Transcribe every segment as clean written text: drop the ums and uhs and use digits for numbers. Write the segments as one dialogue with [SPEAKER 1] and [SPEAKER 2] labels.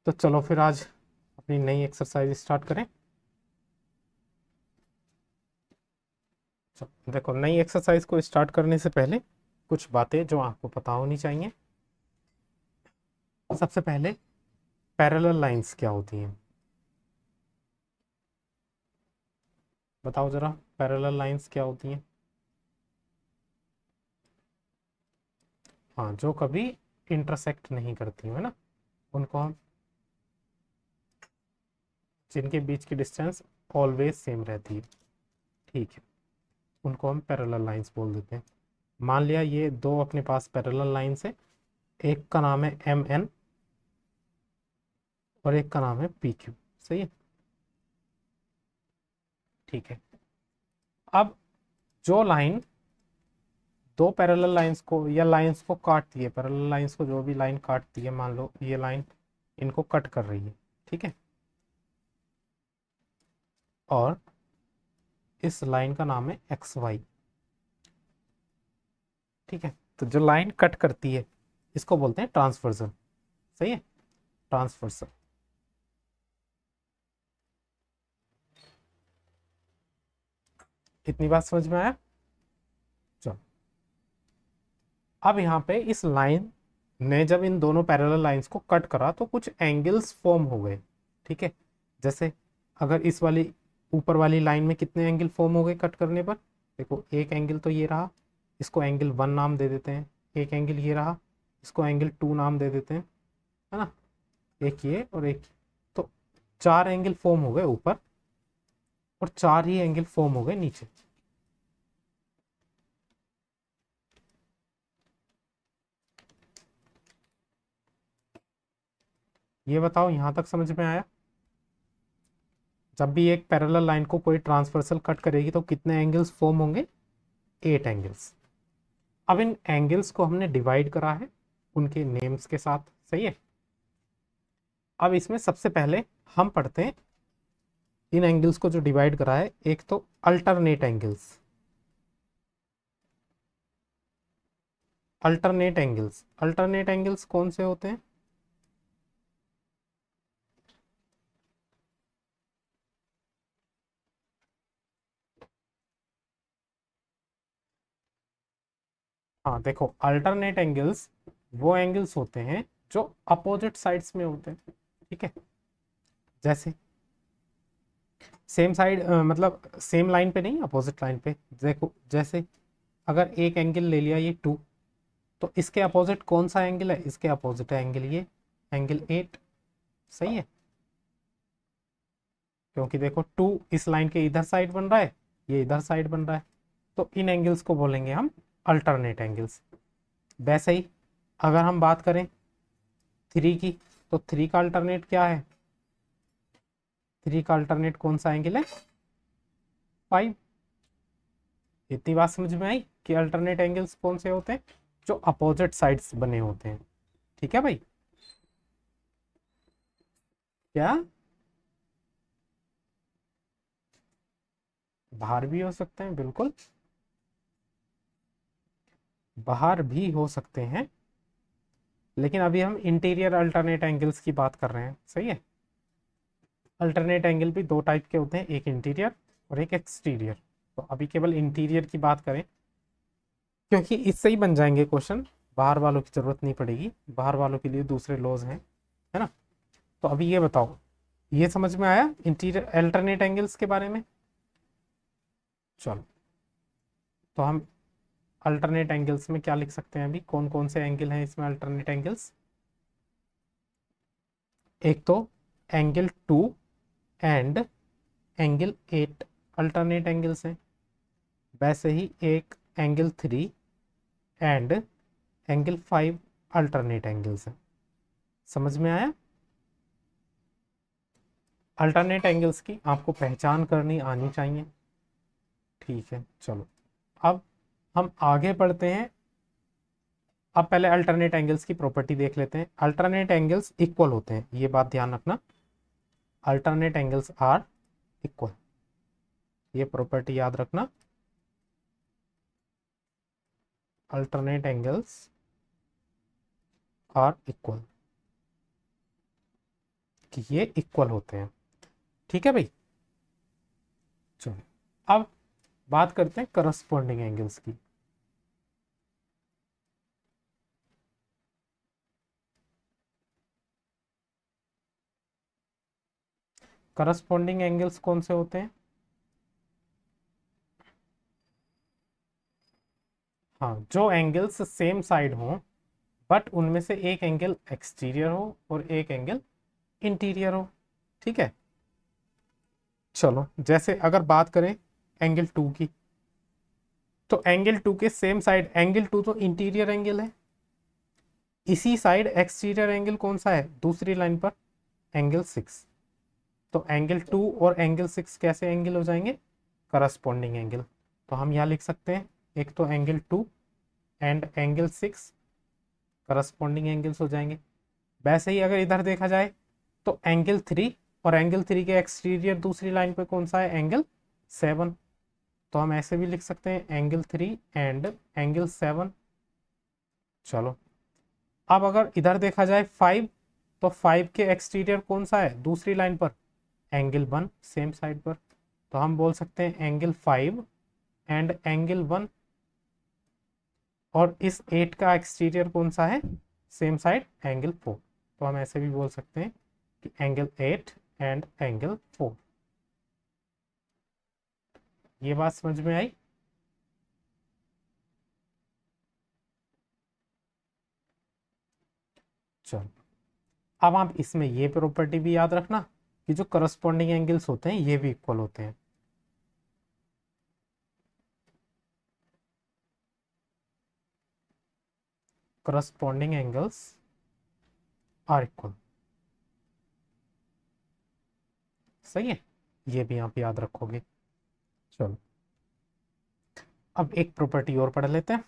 [SPEAKER 1] तो चलो फिर आज अपनी नई एक्सरसाइज स्टार्ट करें। देखो, नई एक्सरसाइज को स्टार्ट करने से पहले कुछ बातें जो आपको पता होनी चाहिए। सबसे पहले पैरेलल लाइंस क्या होती हैं, बताओ जरा। पैरेलल लाइंस क्या होती हैं? हाँ, जो कभी इंटरसेक्ट नहीं करती है ना, उनको हम, जिनके बीच की डिस्टेंस ऑलवेज सेम रहती है, ठीक है, उनको हम पैरेलल लाइंस बोल देते हैं। मान लिया ये दो अपने पास पैरेलल लाइंस है, एक का नाम है एम एन और एक का नाम है पी क्यू। सही है, ठीक है। अब जो लाइन दो पैरेलल लाइंस को या लाइंस को काटती है, पैरेलल लाइंस को जो भी लाइन काटती है, मान लो ये लाइन इनको कट कर रही है, ठीक है, और इस लाइन का नाम है एक्स वाई, ठीक है। तो जो लाइन कट करती है इसको बोलते हैं ट्रांसवर्जन। सही है, ट्रांसवर्जन। इतनी बात समझ में आया? चलो, अब यहाँ पे इस लाइन ने जब इन दोनों पैरेलल लाइंस को कट करा तो कुछ एंगल्स फॉर्म हो गए, ठीक है। जैसे अगर इस वाली ऊपर वाली लाइन में कितने एंगल फॉर्म हो गए कट करने पर? देखो, एक एंगल तो ये रहा, इसको एंगल 1 नाम दे देते हैं। एक एंगल ये रहा, इसको एंगल 2 नाम दे देते हैं, है ना। एक ये और एक, तो 4 एंगल फॉर्म हो गए ऊपर और 4 ही एंगल फॉर्म हो गए नीचे। ये बताओ, यहां तक समझ में आया? जब भी एक पैरेलल लाइन को कोई ट्रांसवर्सल कट करेगी तो कितने एंगल्स फॉर्म होंगे? 8 एंगल्स। अब इन एंगल्स को हमने डिवाइड करा है उनके नेम्स के साथ। सही है। अब इसमें सबसे पहले हम पढ़ते हैं इन एंगल्स को जो डिवाइड करा है। एक तो alternate angles, alternate angles. Alternate angles कौन से होते हैं? हाँ देखो, अल्टरनेट एंगल्स वो एंगल्स होते हैं जो अपोजिट साइड्स में होते हैं, ठीक है। जैसे सेम साइड, मतलब सेम लाइन पे नहीं, अपोजिट लाइन पे। देखो, जैसे अगर एक एंगल ले लिया ये 2, तो इसके अपोजिट कौन सा एंगल है? इसके अपोजिट है एंगल ये, एंगल 8। सही है, क्योंकि देखो 2 इस लाइन के इधर साइड बन रहा है, ये इधर साइड बन रहा है, तो इन एंगल्स को बोलेंगे हम अल्टरनेट एंगल्स। वैसे ही अगर हम बात करें 3 की, तो 3 का अल्टरनेट क्या है? 3 का अल्टरनेट कौन सा एंगल है? 5। इतनी बात समझ में आई कि अल्टरनेट एंगल्स कौन से होते हैं? जो अपोजिट साइड्स बने होते हैं, ठीक है भाई। क्या? बाहर भी हो सकते हैं, बिल्कुल बाहर भी हो सकते हैं, लेकिन अभी हम इंटीरियर अल्टरनेट एंगल्स की बात कर रहे हैं। सही है। अल्टरनेट एंगल भी दो टाइप के होते हैं, एक इंटीरियर और एक एक्सटीरियर। तो अभी केवल इंटीरियर की बात करें, क्योंकि इससे ही बन जाएंगे क्वेश्चन, बाहर वालों की जरूरत नहीं पड़ेगी, बाहर वालों के लिए दूसरे लॉज हैं, है ना। तो अभी ये बताओ, ये समझ में आया इंटीरियर अल्टरनेट एंगल्स के बारे में? चलो, तो हम अल्टरनेट एंगल्स में क्या लिख सकते हैं? अभी कौन कौन से एंगल हैं इसमें अल्टरनेट एंगल्स? एक तो angle 2 and angle 8 alternate angles हैं। वैसे ही एक angle 3 and angle 5 alternate angles हैं। समझ में आया? अल्टरनेट एंगल्स की आपको पहचान करनी आनी चाहिए, ठीक है। चलो, अब हम आगे बढ़ते हैं। अब पहले अल्टरनेट एंगल्स की प्रॉपर्टी देख लेते हैं। अल्टरनेट एंगल्स इक्वल होते हैं, ये बात ध्यान रखना। अल्टरनेट एंगल्स आर इक्वल, ये प्रॉपर्टी याद रखना। Alternate angles are equal. कि ये इक्वल होते हैं। ठीक है भाई, चलो अब बात करते हैं करस्पॉन्डिंग एंगल्स की। करस्पॉन्डिंग एंगल्स कौन से होते हैं? हाँ, जो एंगल्स सेम साइड हों बट उनमें से एक एंगल एक्सटीरियर हो और एक एंगल इंटीरियर हो। ठीक है, चलो जैसे अगर बात करें एंगल 2 की, तो एंगल 2 के सेम साइड, एंगल 2 तो इंटीरियर एंगल है, इसी साइड एक्सटीरियर एंगल कौन सा है दूसरी लाइन पर? एंगल 6। तो एंगल 2 और एंगल 6 कैसे एंगल हो जाएंगे? Corresponding angle. तो हम यहाँ लिख सकते हैं एक तो angle 2 and angle 6 corresponding angles हो जाएंगे। वैसे ही अगर इधर देखा जाए तो एंगल 3 और एंगल 3 के एक्सटीरियर दूसरी लाइन पे कौन सा है? एंगल 7। तो हम ऐसे भी लिख सकते हैं एंगल 3 एंड एंगल 7। चलो अब अगर इधर देखा जाए 5, तो 5 के एक्सटीरियर कौन सा है दूसरी लाइन पर? एंगल 1 सेम साइड पर। तो हम बोल सकते हैं एंगल 5 एंड एंगल 1। और इस 8 का एक्सटीरियर कौन सा है सेम साइड? एंगल 4। तो हम ऐसे भी बोल सकते हैं कि एंगल 8 एंड एंगल 4। ये बात समझ में आई? चलो अब आप इसमें ये प्रॉपर्टी भी याद रखना कि जो करस्पॉन्डिंग एंगल्स होते हैं ये भी इक्वल होते हैं। Corresponding angles are equal. सही है, ये भी आप याद रखोगे। चलो अब एक प्रॉपर्टी और पढ़ लेते हैं।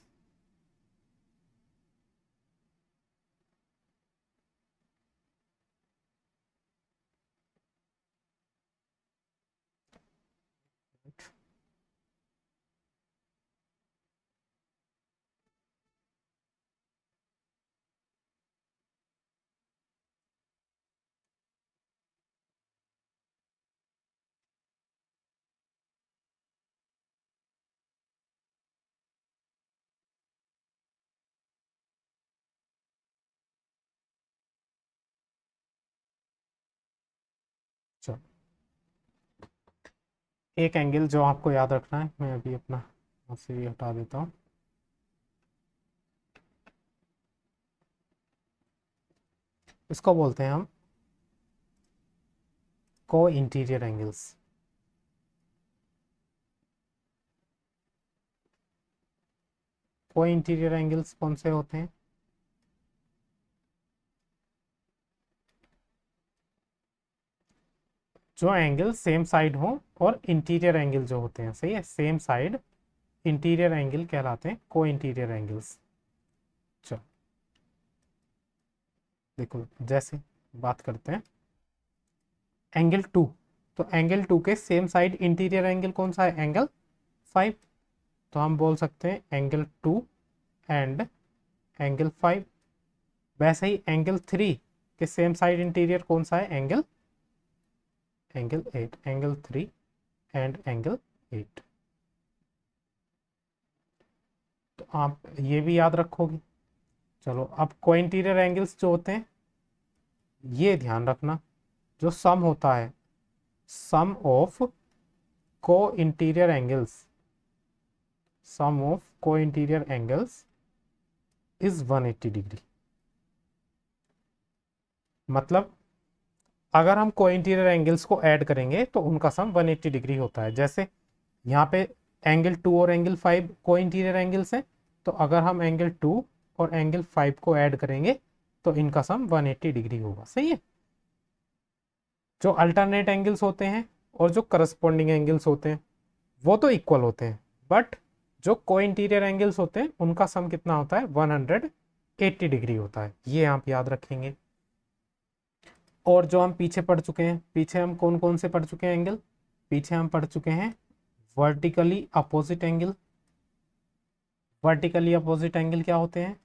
[SPEAKER 1] चलो एक एंगल जो आपको याद रखना है, मैं अभी अपना यहाँ से भी हटा देता हूँ। इसको बोलते हैं हम को इंटीरियर एंगल्स। को इंटीरियर एंगल्स कौन से होते हैं? जो एंगल सेम साइड हो और इंटीरियर एंगल जो होते हैं। सही है, सेम साइड इंटीरियर एंगल कहलाते हैं को इंटीरियर एंगल्स। चलो देखो जैसे बात करते हैं एंगल 2, तो एंगल 2 के सेम साइड इंटीरियर एंगल कौन सा है? एंगल 5। तो हम बोल सकते हैं एंगल 2 एंड एंगल 5। वैसे ही एंगल 3 के सेम साइड इंटीरियर कौन सा है? एंगल 8। Angle 3 and angle 8। तो आप ये भी याद रखोगे। चलो अब को इंटीरियर एंगल्स जो होते हैं ये ध्यान रखना, जो सम होता है, सम ऑफ को इंटीरियर एंगल्स, सम ऑफ को इंटीरियर एंगल्स इज 180 डिग्री। मतलब अगर हम को इंटीरियर एंगल्स को ऐड करेंगे तो उनका सम 180 डिग्री होता है। जैसे यहाँ पे एंगल 2 और एंगल 5 को इंटीरियर एंगल्स हैं, तो अगर हम एंगल 2 और एंगल 5 को ऐड करेंगे तो इनका सम 180 डिग्री होगा। सही है, जो अल्टरनेट एंगल्स होते हैं और जो करस्पॉन्डिंग एंगल्स होते हैं वो तो इक्वल होते हैं, बट जो को इंटीरियर एंगल्स होते हैं उनका सम कितना होता है? 180 डिग्री होता है। ये आप याद रखेंगे। और जो हम पीछे पढ़ चुके हैं, पीछे हम कौन कौन से पढ़ चुके हैं एंगल? पीछे हम पढ़ चुके हैं vertically opposite angle. Vertically opposite angle क्या होते हैं?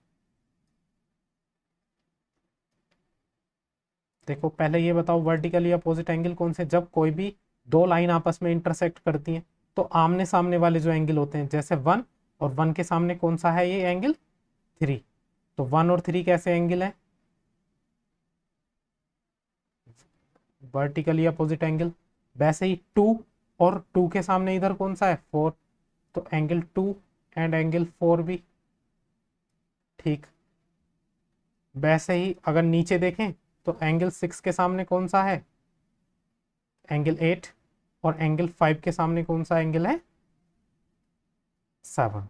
[SPEAKER 1] देखो पहले ये बताओ वर्टिकली अपोजिट एंगल कौन से, जब कोई भी दो लाइन आपस में इंटरसेक्ट करती हैं तो आमने सामने वाले जो एंगल होते हैं, जैसे 1 और 1 के सामने कौन सा है, ये एंगल 3, तो 1 और 3 कैसे एंगल है, वर्टिकली अपोजिट एंगल। वैसे ही 2 और 2 के सामने इधर कौन सा है, 4, तो एंगल 2 एंड एंगल 4 भी ठीक। वैसे ही अगर नीचे देखें तो एंगल 6 के सामने कौन सा है, एंगल 8, और एंगल 5 के सामने कौन सा एंगल है, 7।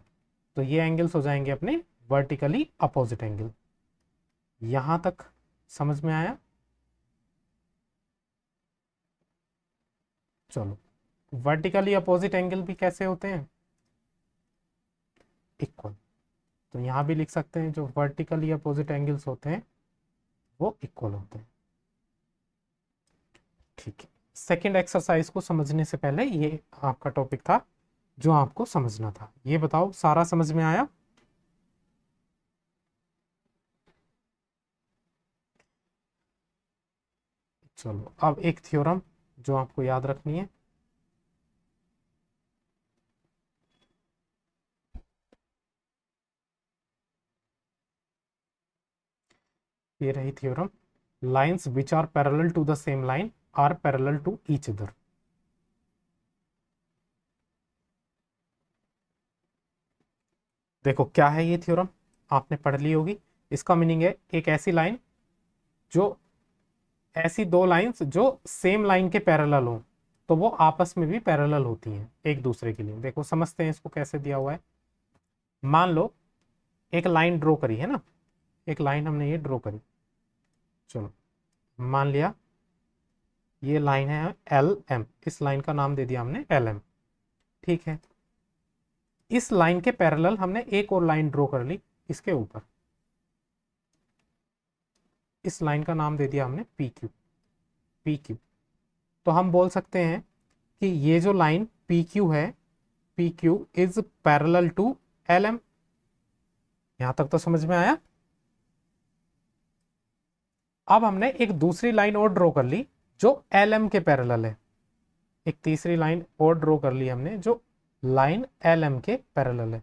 [SPEAKER 1] तो ये एंगल्स हो जाएंगे अपने वर्टिकली अपोजिट एंगल। यहां तक समझ में आया। चलो, वर्टिकली अपोजिट एंगल भी कैसे होते हैं, इक्वल। तो यहां भी लिख सकते हैं जो वर्टिकली अपोजिट एंगल्स होते हैं वो इक्वल होते हैं। ठीक है, सेकेंड एक्सरसाइज को समझने से पहले ये आपका टॉपिक था जो आपको समझना था। ये बताओ सारा समझ में आया। चलो अब एक थ्योरम जो आपको याद रखनी है। ये रही theorem, lines which are parallel to the same line are parallel to each other. देखो क्या है ये थ्योरम, आपने पढ़ ली होगी। इसका मीनिंग है एक ऐसी लाइन जो, ऐसी दो लाइंस जो सेम लाइन के पैरेलल हो तो वो आपस में भी पैरेलल होती हैं एक दूसरे के लिए। देखो समझते हैं इसको कैसे दिया हुआ है। मान लो एक लाइन ड्रॉ करी है ना, एक लाइन हमने ये ड्रॉ करी। चलो मान लिया ये लाइन है एल एम, इस लाइन का नाम दे दिया हमने एल एम। ठीक है, इस लाइन के पैरेलल हमने एक और लाइन ड्रॉ कर ली इसके ऊपर, इस लाइन का नाम दे दिया हमने पी क्यू, पी क्यू। तो हम बोल सकते हैं कि ये जो लाइन पी क्यू है, P Q is parallel to L M. यहां तक तो समझ में आया। अब हमने एक दूसरी लाइन और ड्रॉ कर ली जो एल एम के पैरेलल है, एक तीसरी लाइन और ड्रॉ कर ली हमने जो लाइन एल एम के पैरेलल है,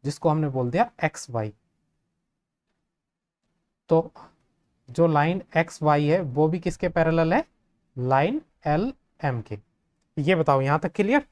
[SPEAKER 1] जिसको हमने बोल दिया एक्स वाई। तो जो लाइन एक्स वाई है वो भी किसके पैरेलल है, लाइन एल एम के। ये बताओ यहां तक क्लियर।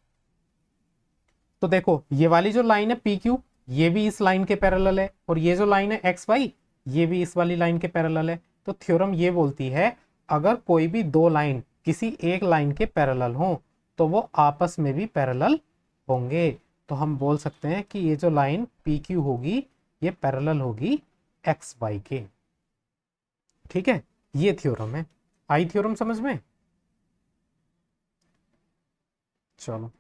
[SPEAKER 1] तो देखो ये वाली जो लाइन है पी क्यू, ये भी इस लाइन के पैरेलल है, और ये जो लाइन है एक्स वाई ये भी इस वाली लाइन के पैरेलल है। तो थ्योरम ये बोलती है अगर कोई भी दो लाइन किसी एक लाइन के पैरेलल हो तो वो आपस में भी पैरेलल होंगे। तो हम बोल सकते हैं कि ये जो लाइन पी क्यू होगी ये पैरेलल होगी एक्स वाई के। ठीक है, ये थ्योरम है। आई थ्योरम समझ में। चलो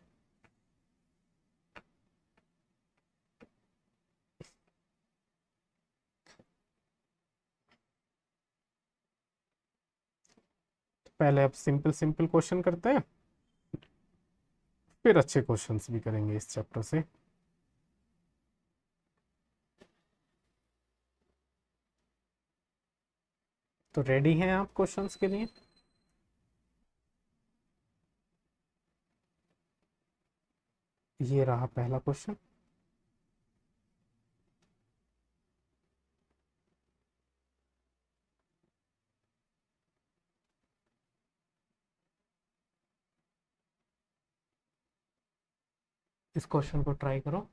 [SPEAKER 1] पहले अब सिंपल सिंपल क्वेश्चन करते हैं, फिर अच्छे क्वेश्चंस भी करेंगे इस चैप्टर से। तो रेडी हैं आप क्वेश्चंस के लिए। ये रहा पहला क्वेश्चन। इस क्वेश्चन को ट्राई करो।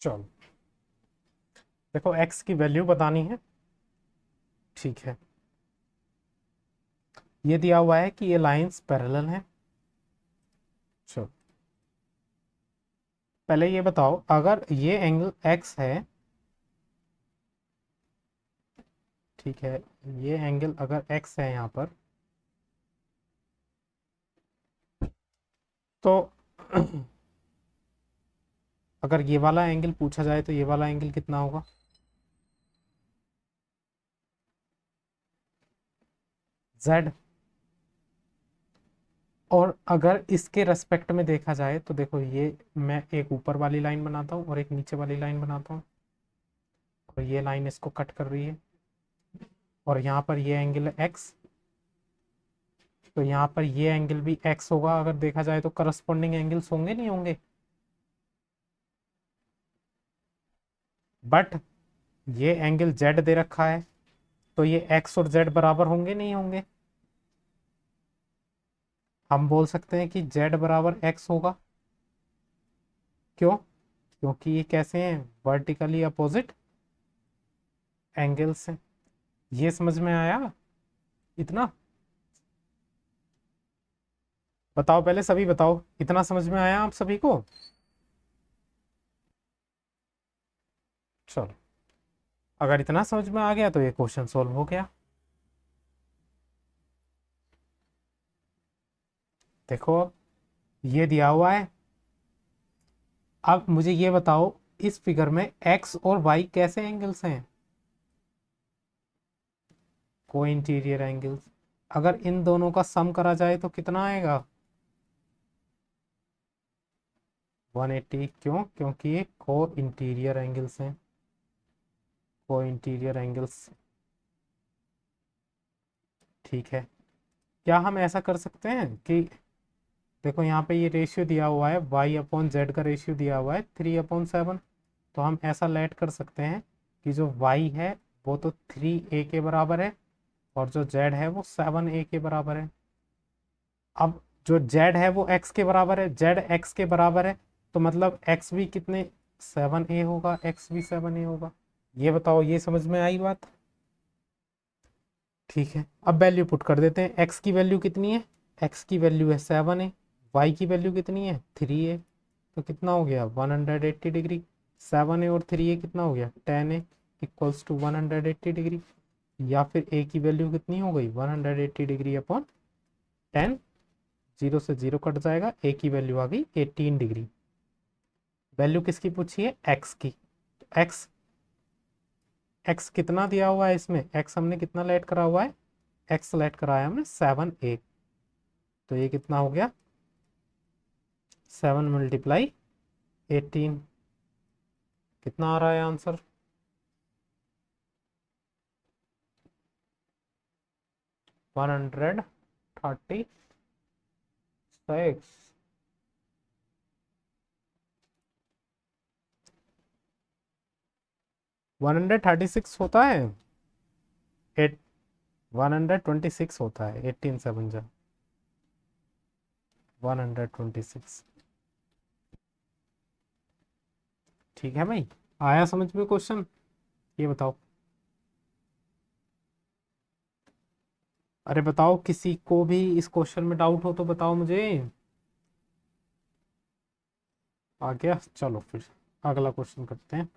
[SPEAKER 1] चलो देखो x की वैल्यू बतानी है। ठीक है, ये दिया हुआ है कि ये लाइंस पैरेलल हैं। चलो पहले ये बताओ, अगर ये एंगल x है, ठीक है, ये एंगल अगर x है यहाँ पर, तो अगर ये वाला एंगल पूछा जाए तो ये वाला एंगल कितना होगा? z। और अगर इसके रेस्पेक्ट में देखा जाए तो देखो, ये मैं एक ऊपर वाली लाइन बनाता हूँ और एक नीचे वाली लाइन बनाता हूँ, और ये लाइन इसको कट कर रही है, और यहाँ पर ये एंगल है x, तो यहाँ पर ये एंगल भी x होगा। अगर देखा जाए तो करस्पॉन्डिंग एंगल्स होंगे नहीं होंगे? बट ये एंगल z दे रखा है, तो ये x और z बराबर होंगे नहीं होंगे? हम बोल सकते हैं कि z बराबर x होगा। क्यों? क्योंकि ये कैसे हैं? वर्टिकली अपोजिट एंगल्स हैं। ये समझ में आया इतना? बताओ पहले, सभी बताओ, इतना समझ में आया आप सभी को? चलो, अगर इतना समझ में आ गया तो ये क्वेश्चन सॉल्व हो गया। देखो अब ये दिया हुआ है। अब मुझे ये बताओ, इस फिगर में एक्स और वाई कैसे एंगल्स हैं? को इंटीरियर एंगल्स। अगर इन दोनों का सम करा जाए तो कितना आएगा? 180। क्यों? क्योंकि ये को इंटीरियर एंगल्स हैं। को इंटीरियर एंगल्स। ठीक है, क्या हम ऐसा कर सकते हैं कि देखो यहाँ पे ये रेशियो दिया हुआ है, y अपॉन जेड का रेशियो दिया हुआ है 3/7, तो हम ऐसा लेट कर सकते हैं कि जो y है वो तो 3a के बराबर है, और जो z है वो 7a के बराबर है। अब जो z है वो x के बराबर है, z x के बराबर है, तो मतलब x भी कितने, 7a होगा, x भी 7a होगा। ये बताओ, ये समझ में आई बात? ठीक है, अब वैल्यू पुट कर देते हैं। x की वैल्यू कितनी है? x की वैल्यू है 7a, y की वैल्यू कितनी है 3a, तो कितना हो गया 180 डिग्री। 7a और 3a कितना हो गया 10a इक्वल्स टू 180 डिग्री। या फिर a की वैल्यू कितनी हो गई 180 डिग्री अपॉन 10, जीरो से जीरो कट जाएगा, a की वैल्यू आ गई 18 डिग्री। वैल्यू किसकी पूछी है? x की। x x कितना दिया हुआ है इसमें? x हमने कितना लेट करा हुआ है? x लेट कराया हमने 7a, तो ये कितना हो गया 7 मल्टीप्लाई 18, कितना आ रहा है आंसर? 136। 136 होता है? एट 126 होता है, 18 7 जा 126। ठीक है भाई, आया समझ में क्वेश्चन? ये बताओ, अरे बताओ, किसी को भी इस क्वेश्चन में डाउट हो तो बताओ मुझे। आ गया? चलो फिर अगला क्वेश्चन करते हैं।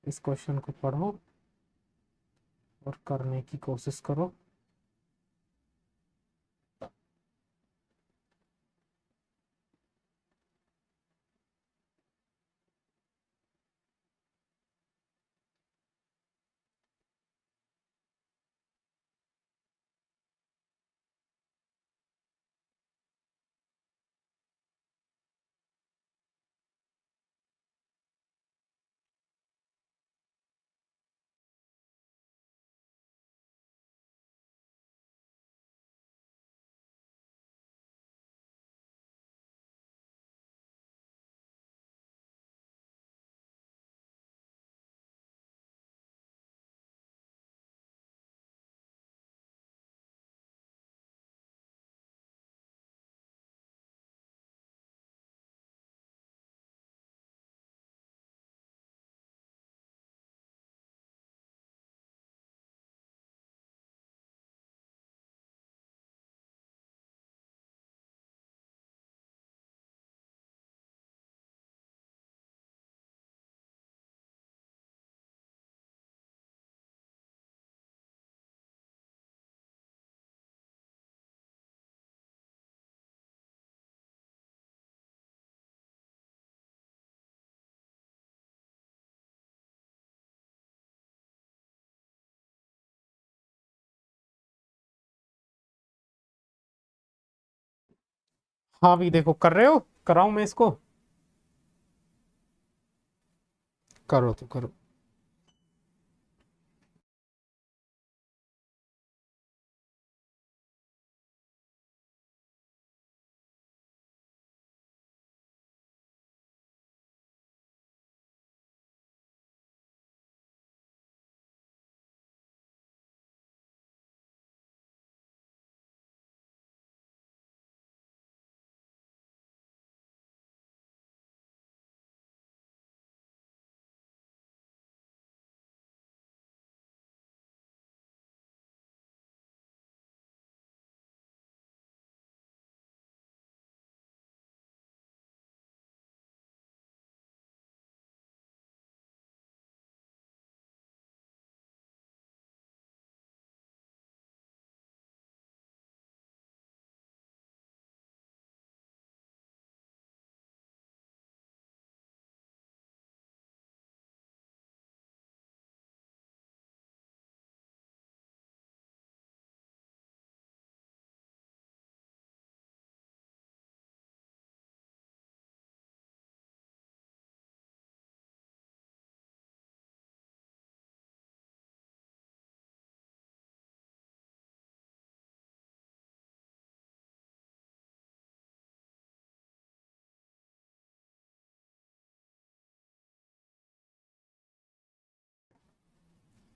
[SPEAKER 1] इस क्वेश्चन को पढ़ो और करने की कोशिश करो। हाँ भी देखो, कर रहे हो, कराऊं मैं इसको? करो तो करो।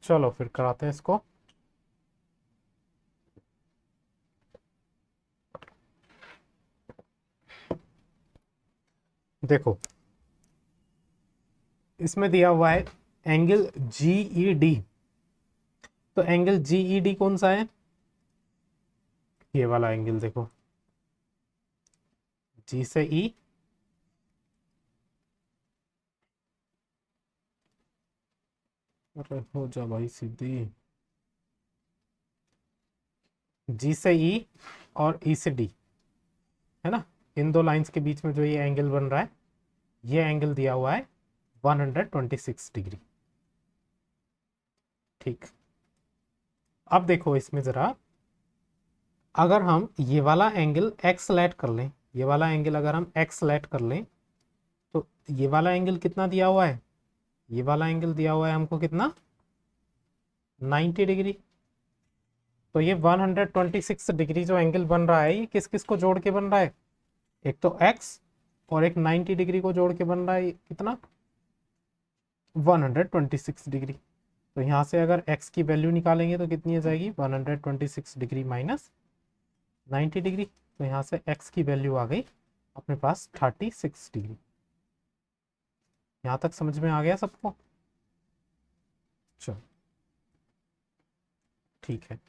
[SPEAKER 1] चलो फिर कराते हैं इसको। देखो इसमें दिया हुआ है एंगल जीईडी। तो एंगल जीईडी कौन सा है? ये वाला एंगल देखो, जी से ई, अरे हो जा भाई सीधी, जी से ई और ई से डी, है ना। इन दो लाइंस के बीच में जो ये एंगल बन रहा है, ये एंगल दिया हुआ है 126 डिग्री। ठीक। अब देखो इसमें जरा, अगर हम ये वाला एंगल एक्स लेट कर लें, ये वाला एंगल अगर हम एक्स लेट कर लें, तो ये वाला एंगल कितना दिया हुआ है? ये वाला एंगल दिया हुआ है हमको कितना? 90 डिग्री। तो ये 126 डिग्री जो एंगल बन रहा है, ये किस किस को जोड़ के बन रहा है? एक तो एक्स, और एक 90 डिग्री को जोड़ के बन रहा है कितना? 126 डिग्री। तो यहाँ से अगर x की वैल्यू निकालेंगे तो कितनी आ जाएगी? 126 डिग्री माइनस 90 डिग्री। तो यहाँ से x की वैल्यू आ गई अपने पास 36 डिग्री। यहाँ तक समझ में आ गया सबको? चलो ठीक है,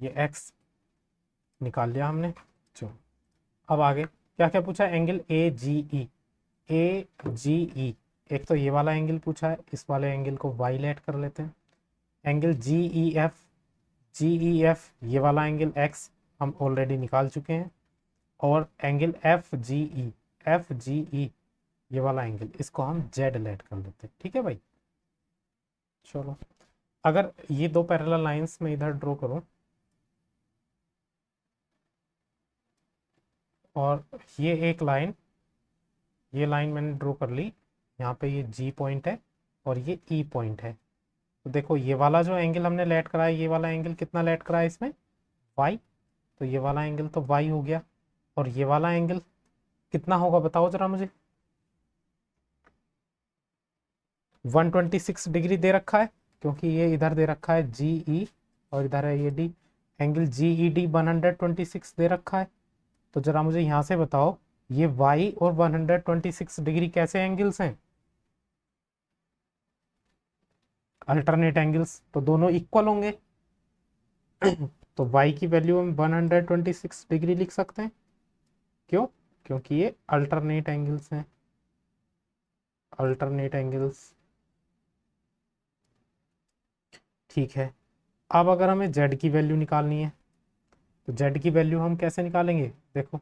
[SPEAKER 1] ये x निकाल लिया हमने। चलो अब आगे क्या क्या पूछा? एंगल ए जी ई। ए जी ई, एक तो ये वाला एंगल पूछा है, इस वाले एंगल को y लेट कर लेते हैं। एंगल जी ई एफ, जी ई एफ ये वाला एंगल x हम ऑलरेडी निकाल चुके हैं। और एंगल एफ जी ई, एफ जी ई ये वाला एंगल, इसको हम z लेट कर लेते हैं। ठीक है भाई। चलो अगर ये दो पैरेलल लाइंस में इधर ड्रॉ करूं, और ये एक लाइन, ये लाइन मैंने ड्रॉ कर ली, यहाँ पे ये जी पॉइंट है और ये ई पॉइंट है। तो देखो ये वाला जो एंगल हमने लेट करा है, ये वाला एंगल कितना लेट करा है इसमें? वाई। तो ये वाला एंगल तो वाई हो गया। और ये वाला एंगल कितना होगा बताओ जरा मुझे? 126 डिग्री दे रखा है, क्योंकि ये इधर दे रखा है जी ई और इधर है ये D. Angle G E D 126 दे रखा है। तो जरा मुझे यहाँ से बताओ, ये वाई और 126 डिग्री कैसे एंगल्स हैं? अल्टरनेट एंगल्स, तो दोनों इक्वल होंगे। तो y की वैल्यू हम 126 डिग्री लिख सकते हैं। क्यों? क्योंकि ये अल्टरनेट एंगल्स हैं, अल्टरनेट एंगल्स। ठीक है। अब अगर हमें z की वैल्यू निकालनी है, तो z की वैल्यू हम कैसे निकालेंगे? देखो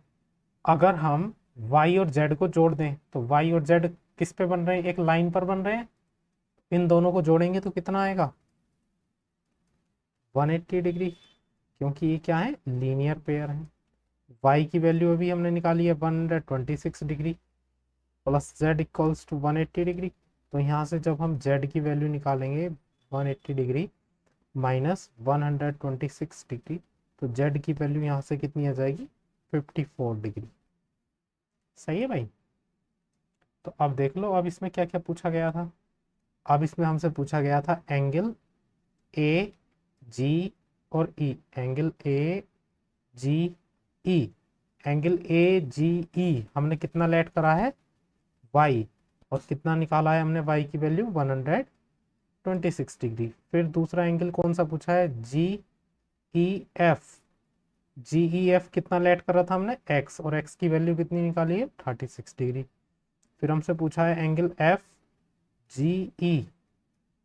[SPEAKER 1] अगर हम y और z को जोड़ दें, तो y और z किस पे बन रहे हैं? एक लाइन पर बन रहे हैं। इन दोनों को जोड़ेंगे तो कितना आएगा? 180 डिग्री, क्योंकि ये क्या है? लीनियर पेयर है। y की वैल्यू अभी हमने निकाली है 126 degree plus z equals to 180 degree. तो यहाँ से जब हम z की वैल्यू निकालेंगे 180 डिग्री माइनस 126 डिग्री, तो z की वैल्यू यहाँ से कितनी आ जाएगी 54 डिग्री। सही है भाई। तो अब देख लो, अब इसमें क्या क्या पूछा गया था। अब इसमें हमसे पूछा गया था एंगल ए जी और ई, angle A ji E. Angle A जी ई हमने कितना लेट करा है y, और कितना निकाला है हमने y की वैल्यू 126 डिग्री। फिर दूसरा एंगल कौन सा पूछा है जी ई एफ। जी ई एफ कितना लेट करा था हमने x, और x की वैल्यू कितनी निकाली है 36 डिग्री। फिर हमसे पूछा है एंगल एफ जी ई।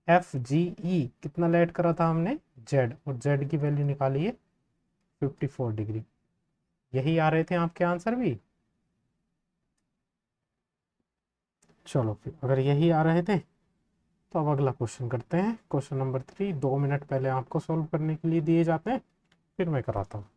[SPEAKER 1] एफ जी ई कितना लेट करा था हमने z, और z की वैल्यू निकाली है 54 डिग्री। यही आ रहे थे आपके आंसर भी। चलो फिर अगर यही आ रहे थे तो अब अगला क्वेश्चन करते हैं। क्वेश्चन नंबर 3 2 मिनट पहले आपको सॉल्व करने के लिए दिए जाते हैं, फिर मैं कराता हूँ।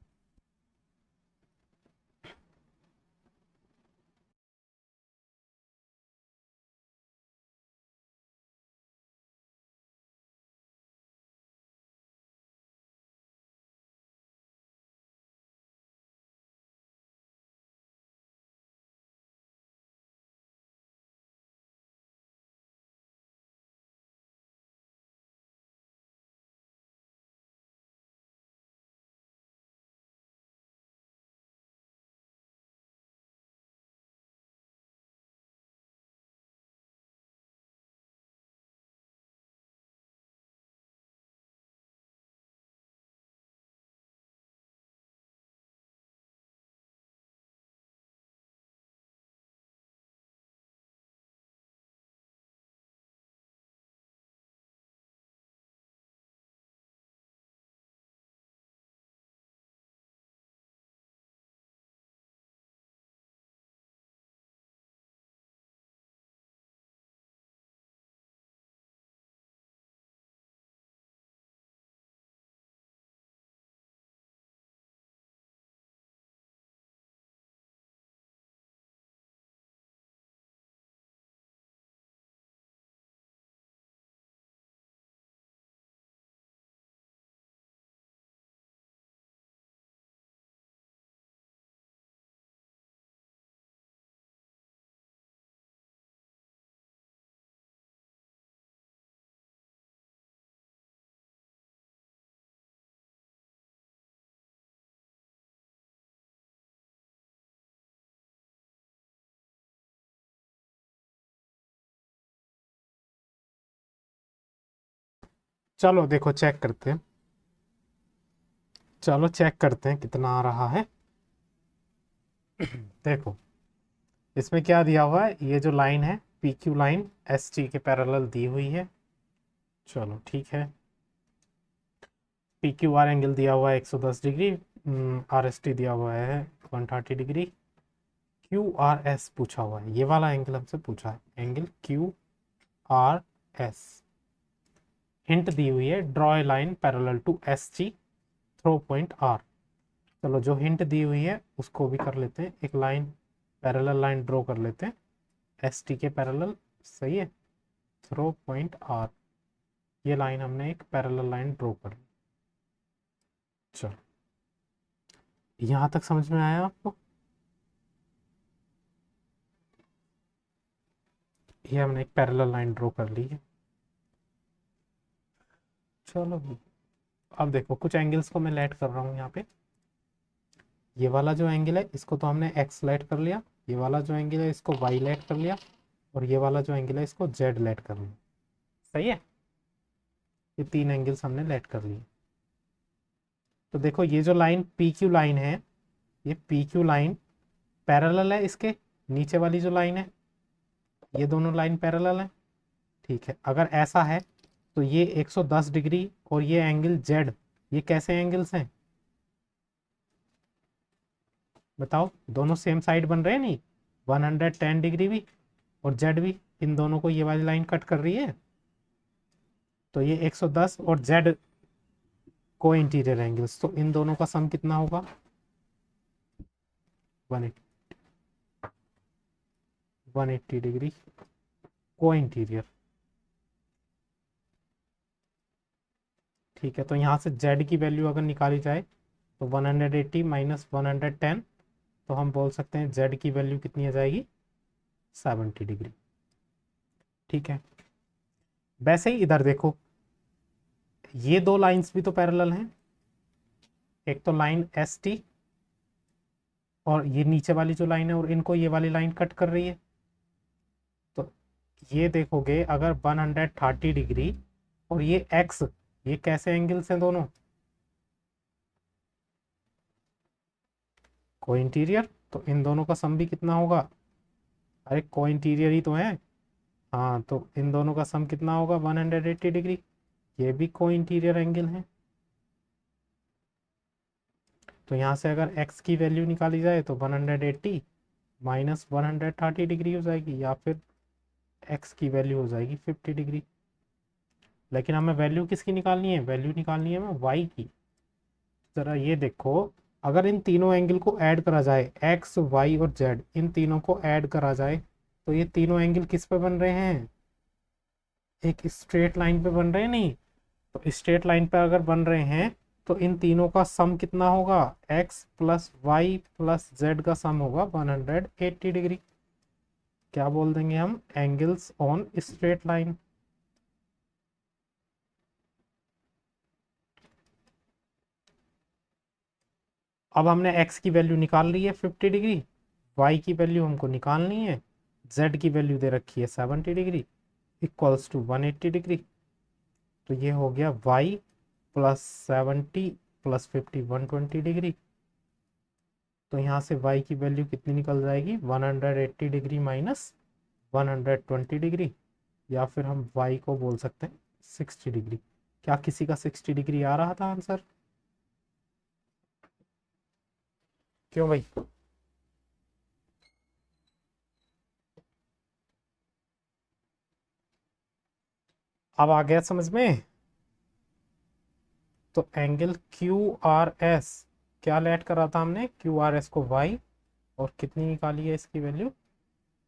[SPEAKER 1] चलो देखो चेक करते हैं, चलो चेक करते हैं कितना आ रहा है। देखो इसमें क्या दिया हुआ है, ये जो लाइन है P Q line S T के पैरेलल दी हुई है। चलो ठीक है, पी क्यू आर एंगल दिया हुआ है 110 डिग्री, आर एस टी दिया हुआ है 130 डिग्री। क्यू आर एस पूछा हुआ है, ये वाला एंगल हमसे पूछा है, angle Q R S. Hint दी हुई है draw a line parallel to S T through point R. चलो जो हिंट दी हुई है उसको भी कर लेते हैं, एक लाइन पैरेलल लाइन ड्रॉ कर लेते हैं एस टी के पैरेलल। सही है, थ्रो पॉइंट आर, ये लाइन हमने एक पैरेलल लाइन ड्रॉ कर ली। चलो यहाँ तक समझ में आया आपको। ये हमने एक पैरेलल लाइन ड्रॉ कर ली है। चलो अब देखो कुछ एंगल्स को मैं लेट कर रहा हूँ यहाँ पे। ये वाला जो एंगल है इसको तो हमने एक्स लेट कर लिया, ये वाला जो एंगल है इसको वाई लेट कर लिया, और ये वाला जो एंगल है इसको जेड लेट कर लिया। सही है, ये 3 एंगल्स हमने लेट कर लिए। तो देखो ये जो लाइन पी क्यू लाइन है, ये पी क्यू लाइन पैरेलल है इसके नीचे वाली जो लाइन है, ये दोनों लाइन पैरेलल है। ठीक है, अगर ऐसा है तो ये 110 डिग्री और ये एंगल जेड, ये कैसे एंगल्स हैं बताओ। दोनों सेम साइड बन रहे हैं नहीं, 110 डिग्री भी और जेड भी, इन दोनों को ये वाली लाइन कट कर रही है। तो ये 110 और जेड को इंटीरियर एंगल्स, तो इन दोनों का सम कितना होगा 180 डिग्री को इंटीरियर। ठीक है, तो यहाँ से z की वैल्यू अगर निकाली जाए तो 180 माइनस 110, तो हम बोल सकते हैं z की वैल्यू कितनी आ जाएगी, 70 डिग्री। ठीक है, वैसे ही इधर देखो, ये दो लाइंस भी तो पैरेलल हैं। एक तो लाइन एस टी, और ये नीचे वाली जो लाइन है और इनको ये वाली लाइन कट कर रही है। तो ये देखोगे अगर 130 डिग्री और ये एक्स, ये कैसे एंगल्स हैं दोनों, को इंटीरियर, तो इन दोनों का सम भी कितना होगा, अरे को इंटीरियर ही तो है। हाँ, तो इन दोनों का सम कितना होगा, 180 डिग्री। ये भी को इंटीरियर एंगल है। तो यहाँ से अगर x की वैल्यू निकाली जाए तो 180 माइनस 130 डिग्री हो जाएगी, या फिर x की वैल्यू हो जाएगी 50 डिग्री। लेकिन हमें वैल्यू किसकी निकालनी है, वैल्यू निकालनी है हमें y की। जरा ये देखो, अगर इन तीनों एंगल को ऐड करा जाए, x y और z, इन तीनों को ऐड करा जाए, तो ये तीनों एंगल किस पे बन रहे हैं, एक स्ट्रेट लाइन पे बन रहे हैं, नहीं। तो स्ट्रेट लाइन पे अगर बन रहे हैं तो इन तीनों का सम कितना होगा, x plus Y plus Z का सम होगा 180 डिग्री। क्या बोल देंगे हम, एंगल्स ऑन स्ट्रेट लाइन। अब हमने x की वैल्यू निकाल ली है 50 डिग्री, y की वैल्यू हमको निकालनी है, z की वैल्यू दे रखी है 70 डिग्री, इक्वल्स टू 180 डिग्री। तो ये हो गया y प्लस 70 प्लस 50 120 डिग्री। तो यहाँ से y की वैल्यू कितनी निकल जाएगी, 180 डिग्री माइनस 120 डिग्री, या फिर हम y को बोल सकते हैं 60 डिग्री। क्या किसी का 60 डिग्री आ रहा था आंसर, क्यों भाई। अब आ गया समझ में। तो एंगल क्यू आर एस, क्या लेट करा था हमने, क्यू आर एस को y, और कितनी निकाली है इसकी वैल्यू,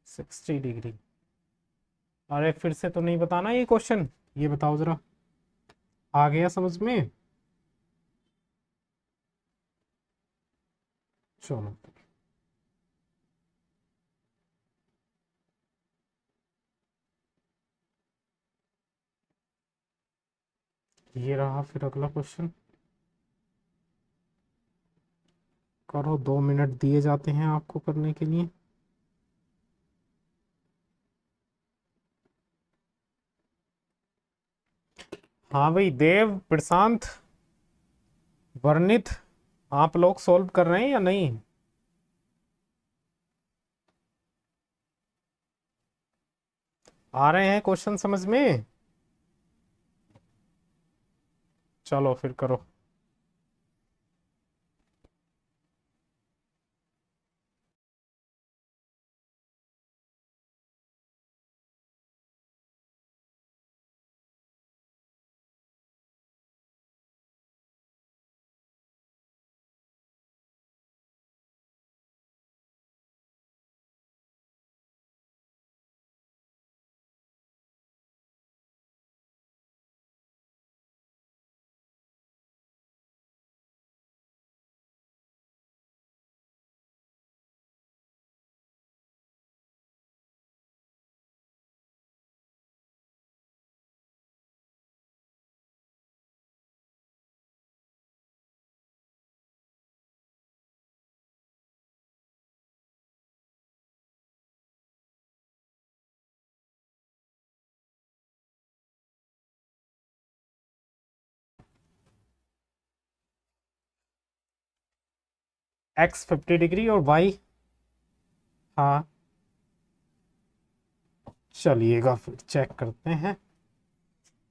[SPEAKER 1] 60 डिग्री। अरे फिर से तो नहीं बताना ये क्वेश्चन, ये बताओ जरा, आ गया समझ में। चलो, ये रहा फिर अगला क्वेश्चन। करो, 2 मिनट दिए जाते हैं आपको करने के लिए। हाँ भाई, देव, प्रशांत, वर्णित, आप लोग सॉल्व कर रहे हैं या नहीं। आ रहे हैं क्वेश्चन समझ में। चलो फिर करो। x 50 डिग्री और y, हाँ चलिएगा फिर चेक करते हैं।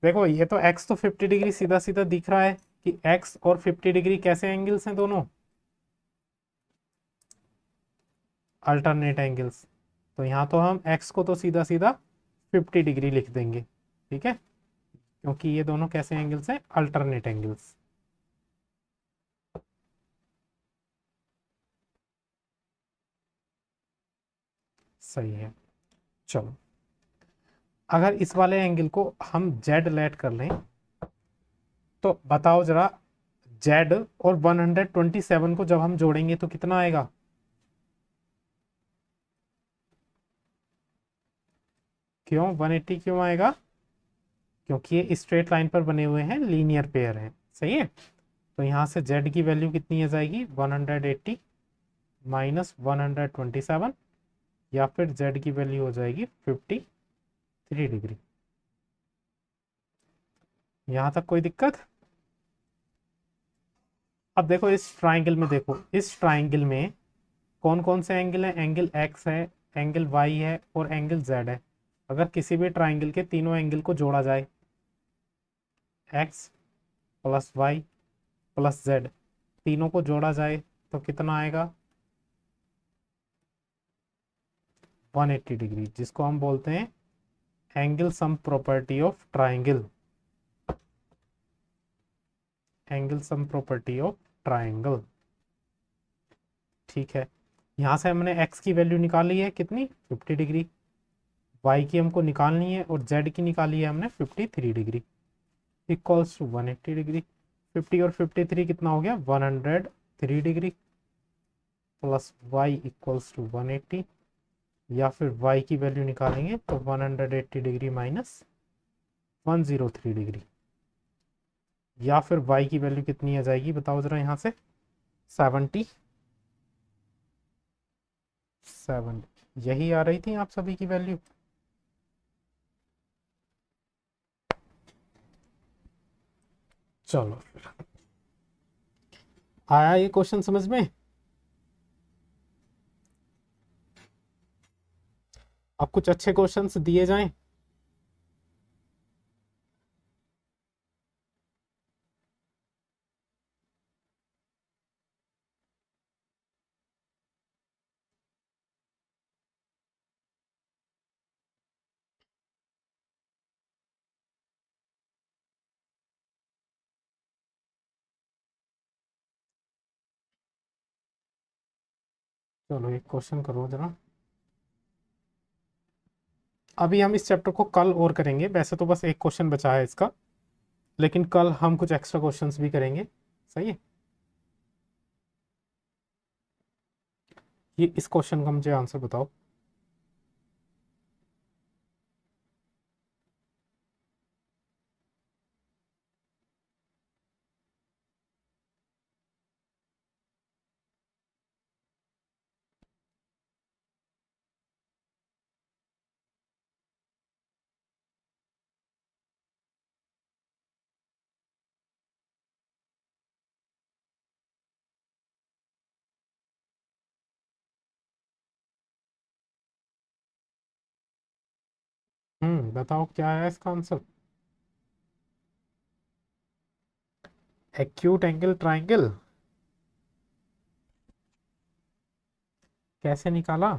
[SPEAKER 1] देखो ये तो x तो 50 डिग्री सीधा सीधा दिख रहा है कि x और 50 डिग्री कैसे एंगल्स हैं दोनों, अल्टरनेट एंगल्स। तो यहाँ तो हम x को तो सीधा सीधा 50 डिग्री लिख देंगे, ठीक है, क्योंकि ये दोनों कैसे एंगल्स हैं, अल्टरनेट एंगल्स। सही है। चलो, अगर इस वाले एंगल को हम जेड लेट कर लें तो बताओ जरा, जेड और 127 को जब हम जोड़ेंगे तो कितना आएगा? क्यों 180 क्यों आएगा? क्योंकि ये स्ट्रेट लाइन पर बने हुए हैं, लीनियर पेयर हैं, सही है। तो यहाँ से जेड की वैल्यू कितनी आ जाएगी? 180 माइनस 127, या फिर जेड की वैल्यू हो जाएगी 53 डिग्री। यहाँ तक कोई दिक्कत? अब देखो इस ट्राइंगल में, देखो इस ट्राइंगल में कौन कौन से एंगल हैं? एंगल एक्स है, एंगल वाई है और एंगल जेड है। अगर किसी भी ट्राइंगल के तीनों एंगल को जोड़ा जाए, X plus Y plus Z, तीनों को जोड़ा जाए तो कितना आएगा? 180 डिग्री, जिसको हम बोलते हैं angle sum property of triangle. Angle sum property of triangle. ठीक है, यहाँ से हमने x की वैल्यू निकाली है कितनी? 50 डिग्री। y की हमको निकालनी है और z की निकाली है हमने 53 डिग्री, इक्वल्स टू 180 डिग्री। 50 और 53 कितना हो गया? 103 degree, plus y equals to 180, या फिर y की वैल्यू निकालेंगे तो 180 डिग्री माइनस 103 डिग्री, या फिर y की वैल्यू कितनी आ जाएगी बताओ जरा यहाँ से? 77। यही आ रही थी आप सभी की वैल्यू। चलो फिर, आया ये क्वेश्चन समझ में? अब कुछ अच्छे क्वेश्चंस दिए जाएं। चलो एक क्वेश्चन करो जरा। अभी हम इस चैप्टर को कल और करेंगे, वैसे तो बस एक क्वेश्चन बचा है इसका, लेकिन कल हम कुछ एक्स्ट्रा क्वेश्चंस भी करेंगे, सही है। ये इस क्वेश्चन का मुझे आंसर बताओ। बताओ क्या है इसका आंसर? एक्यूट एंगल ट्राइंगल कैसे निकाला?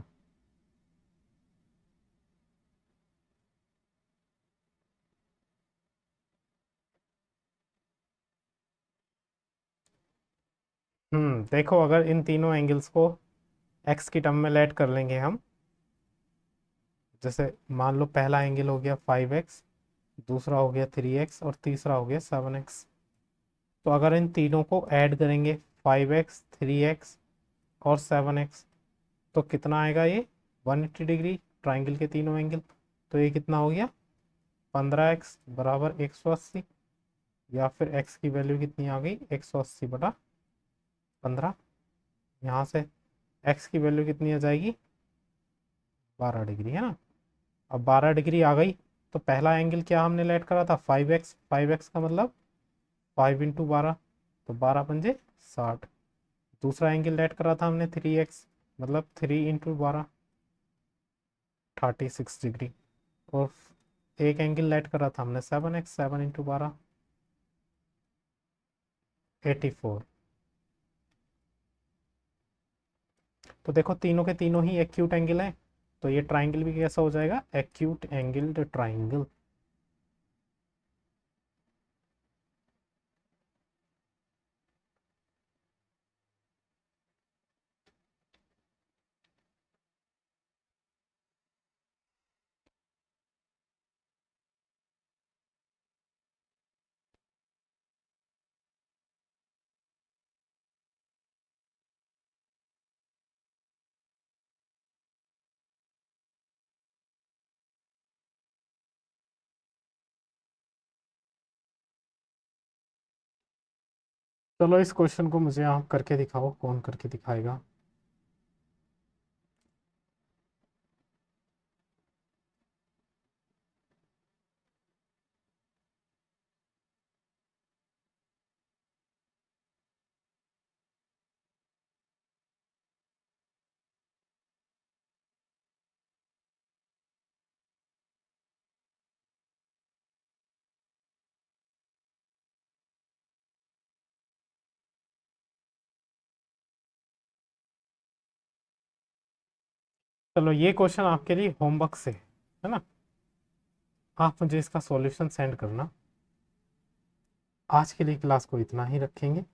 [SPEAKER 1] देखो अगर इन तीनों एंगल्स को एक्स की टर्म में लेट कर लेंगे हम, जैसे मान लो पहला एंगल हो गया 5x, दूसरा हो गया 3x और तीसरा हो गया 7x। तो अगर इन तीनों को ऐड करेंगे, 5x 3x और 7x, तो कितना आएगा ये? 180 डिग्री, ट्राइंगल के तीनों एंगल। तो ये कितना हो गया? 15x बराबर 180, या फिर x की वैल्यू कितनी आ गई? 180 बटा 15। यहाँ से x की वैल्यू कितनी आ जाएगी? 12 डिग्री, है ना। अब 12 डिग्री आ गई, तो पहला एंगल क्या हमने लेट करा था? 5x। 5x का मतलब 5 × 12, तो 12×5 = 60। दूसरा एंगल लेट करा था हमने 3x, मतलब 3 × 12 36 डिग्री। और एक एंगल लेट करा था हमने 7x, 7 × 12 84। तो देखो तीनों के तीनों ही एक्यूट एंगल है, तो ये ट्राइंगल भी कैसा हो जाएगा? Acute angled triangle. चलो इस क्वेश्चन को मुझे आप करके दिखाओ, कौन करके दिखाएगा? चलो ये क्वेश्चन आपके लिए होमवर्क से है ना, आप मुझे इसका सॉल्यूशन सेंड करना। आज के लिए क्लास को इतना ही रखेंगे।